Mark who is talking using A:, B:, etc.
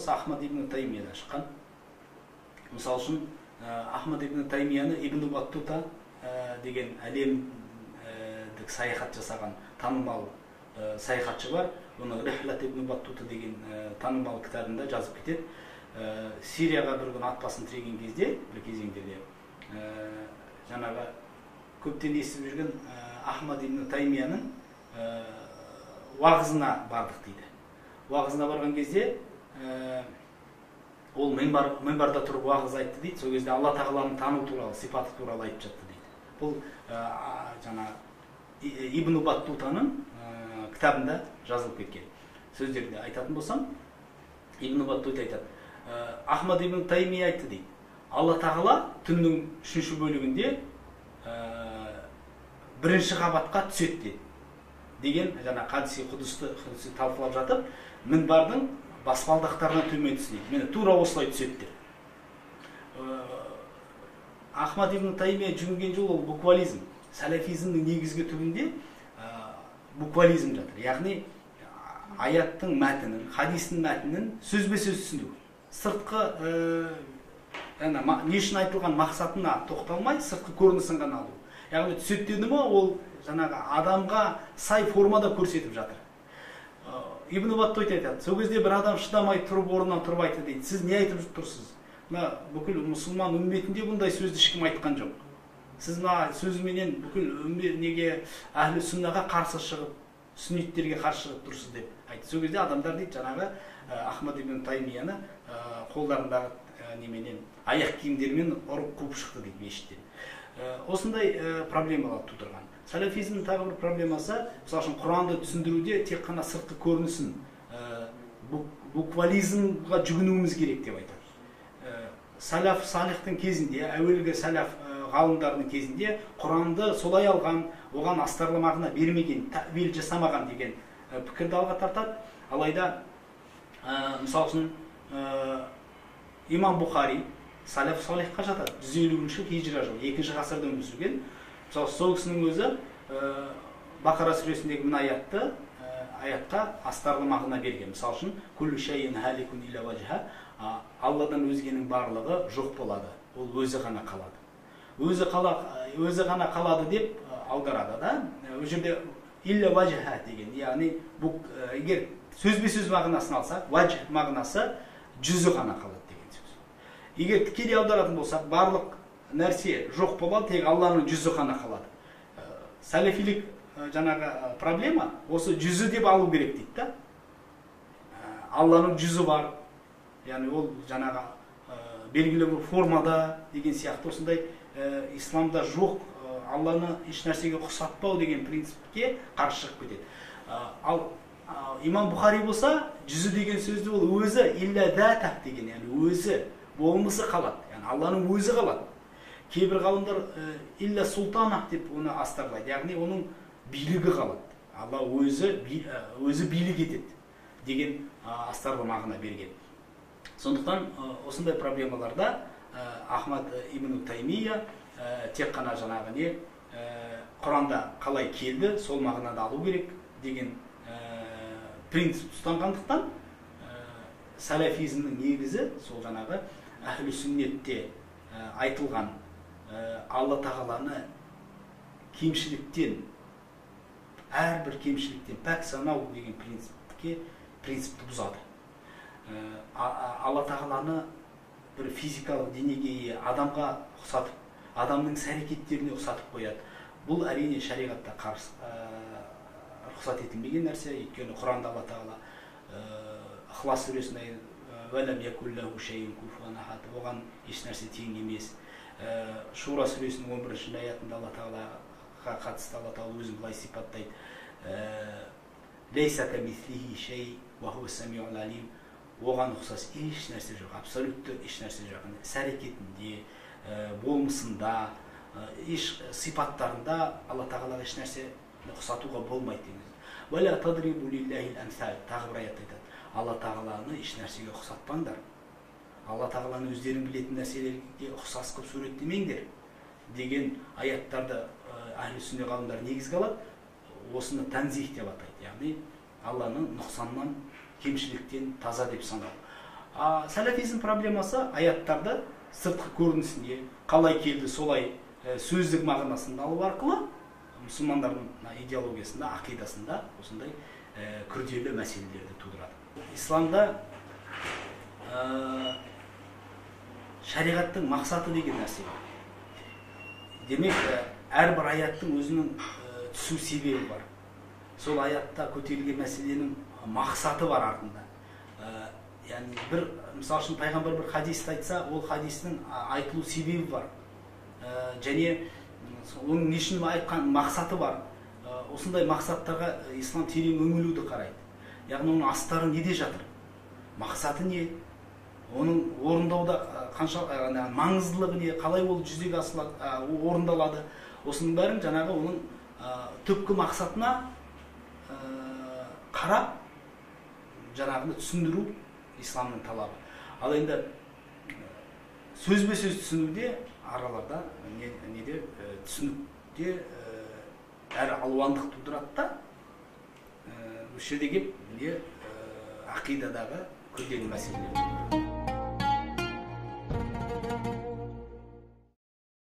A: осы Ахмад ибн Таймиядан шыққан. Мысалы үшін Ахмад ибн Таймияны Ибн Баттута деген әлемдік саяхат жасаған танымал саяхатшы бар. Оны Рихлат ибн Баттута деген танымал кітабында жазып кетеді. Сирияға бір күн ат басын тіреген кезде, бір кезеңдерде жаңағы көптен естіп жүрген Ахмад ибн Таймияның уағызына бардық дейді. Уағызына барған кезде ол минбарда тұрып уағыз айтты дейді. Сол кезде Алла тағаланы тану туралы, сипаты туралы айтып жатты дейді. Бұл жаңа Ибн Баттутаның кітабында жазылып кеткен сөздерде айтатын болсам, Ибн Баттута айтады: Ахмад ибн Таймия айтты дейді, Алла тағала түннің 3-ші бөлігінде бірінші қабатқа түседі деген жаңа хадиси құдысты талқылап жатып, минбардың баспалдақтарына төмен түседі. Мені тура осылай түседі деп. Ахмад ибн Таймия жүгінген жол ол буквализм. Салафизмнің негізгі түбінде буквализм жатыр. Яғни аяттың мәтінін, хадистің мәтінін сөзбе-сөз түсіну. Сыртқы не үшін айтылған мақсатына тоқталмай, сыртқы көрінісін ғана алу. Яғни түсеттені ме, ол жаңағы адамға сай формада көрсетіп жатыр. Ибн Баттута айтады, сол кезде бір адам шыдамай тұрып, орнынан тұрып айтты дейді: сіз не айтып тұрсыз? Бүкіл мұсылман үмметінде бұндай сөзді ешкім айтқан жоқ. Сіз сөзіменен бүкіл неге әхлі сүннаға қарсы шығып, сүнниттерге қарсы шығып тұрсыз деп айтты. Сол кезде адамдар дейді, жаңағы Ахмад ибн Таймияны қолдарындағы неменен аяқ киімдерімен ұрып қуып шықты дейді мешіттен. Осындай проблемалар тудырған. Салафизмнің тағы бір проблемасы, мысалы үшін Құранды түсіндіруде тек қана сыртқы көрінісін буквализмға жүгінуіміз керек деп айтады. Салаф салихтың кезінде, әуелгі салаф ғалымдарының кезінде Құранды солай алған, оған астарлы мағына бермеген, тәвил жасамаған деген пікірді алға тартады. Алайда, мысалы үшін Имам Бухари салаф салихқа жатады. 150-ші хижра жылы, 2-ші ғасырда өмір сүрген. Мысалы, сол кісінің өзі Бақара сүресіндегі мына аятқа астарлы мағына берген. Мысалы үшін, күллу шайин халикун илля вajha, Алладан өзгенің барлығы жоқ болады, ол өзі ғана қалады. Өзі ғана қалады деп аударады да. Ол жерде илля вajha деген, яғни егер сөзбе-сөз мағынасын алсақ, вajh мағынасы жүзі ғана қалады деген сөз. Егер тікелей аударатын болсақ, барлық нәрсе жоқ болады, тек Алланың жүзі ғана қалады. Салафилік жаңағы проблема осы жүзі деп алу керек дейді да. Алланың жүзі бар, яғни ол жаңағы белгілі бір формада деген сияқты осындай исламда жоқ, Алланы еш нәрсеге ұқсатпау деген принципке қарсы шығып кетеді. Ал Имам Бухари болса, жүзі деген сөзді ол өзі илля датах деген, яғни өзі болмысы қалады, яғни Алланың өзі қалады. Кейбір ғалымдар илля султанах деп оны астарлайды, яғни оның билігі қалады. Алла өзі билік етеді деген астарлы мағына берген. Сондықтан осындай проблемаларда Ахмад ибн Таймия тек қана жаңағы не Құранда қалай келді, сол мағынаны алу керек деген принцип ұстанғандықтан салафизмнің негізі сол жаңағы әхлі сүннетте айтылған Алла тағаланы кемшіліктен, әрбір кемшіліктен пәк санау деген принципті бұзады. Алла тағаланы бір физикалық денеге адамға ұқсатып, адамның іс-әрекеттеріне ұқсатып қояды. Бұл әрине шариғатта рұқсат етілмеген нәрсе. Өйткені Құранда Алла тағала Ықылас сүресінде «Вәләм якуллаху шаййун куфуан ахад», оған еш нәрсе тең емес. Шура сүресінің 11-ші аятында Алла тағалаға қатысты Алла тағала өзін былай сипаттайды: «Лейса камислихи шей ва хуа самиул алим». Оған ұқсас еш нәрсе жоқ, абсолютті еш нәрсе жоқ. Іс-әрекетінде, болмысында, еш сипаттарында Алла тағалаға еш нәрсе ұқсатуға болмайды деген. «Вәлә тадрибу лиллахил амсал», тағы бір аят айтады: Алла тағаланы еш нәрсеге ұқсатпаңдар. Алла тағаланы өздерің білетін нәрселерге ұқсас қылып суреттемеңдер деген аяттарды әхлі сүнна ғалымдар негізге алады. Осыны танзих деп атайды, яғни Алланы нұқсаннан, кемшіліктен таза деп санау. Салафизм проблемасы аяттарды сыртқы көрінісінде қалай келді солай сөздік мағынасында алу арқылы мұсылмандардың идеологиясында, ақидасында осындай күрделі мәселелерді тудырады. Исламда шариғаттың мақсаты деген нәрсе бар. Демек, әрбір аяттың өзінің түсу себебі бар. Сол аятта көтерілген мәселенің мақсаты бар артында. Яғни бір, мысалы үшін пайғамбар бір хадисті айтса, ол хадистің айтылу себебі бар. Және оның не үшін айтқан мақсаты бар. Осындай мақсаттарға ислам терең үңілуді қарайды. Яғни оның астары неде жатыр? Мақсаты не? Оның орындауда қанша маңыздылығы не? Қалай ол жүзеге орындалады? Осының бәрін жаңағы оның түпкі мақсатына қарап жаңағыны түсіндіру исламның талабы. Ал енді сөзбе-сөз түсінуде араларда неде түсінікте әрі алуандық тудырады да, осы жерде келіп ақидадағы күрделі мәселелер.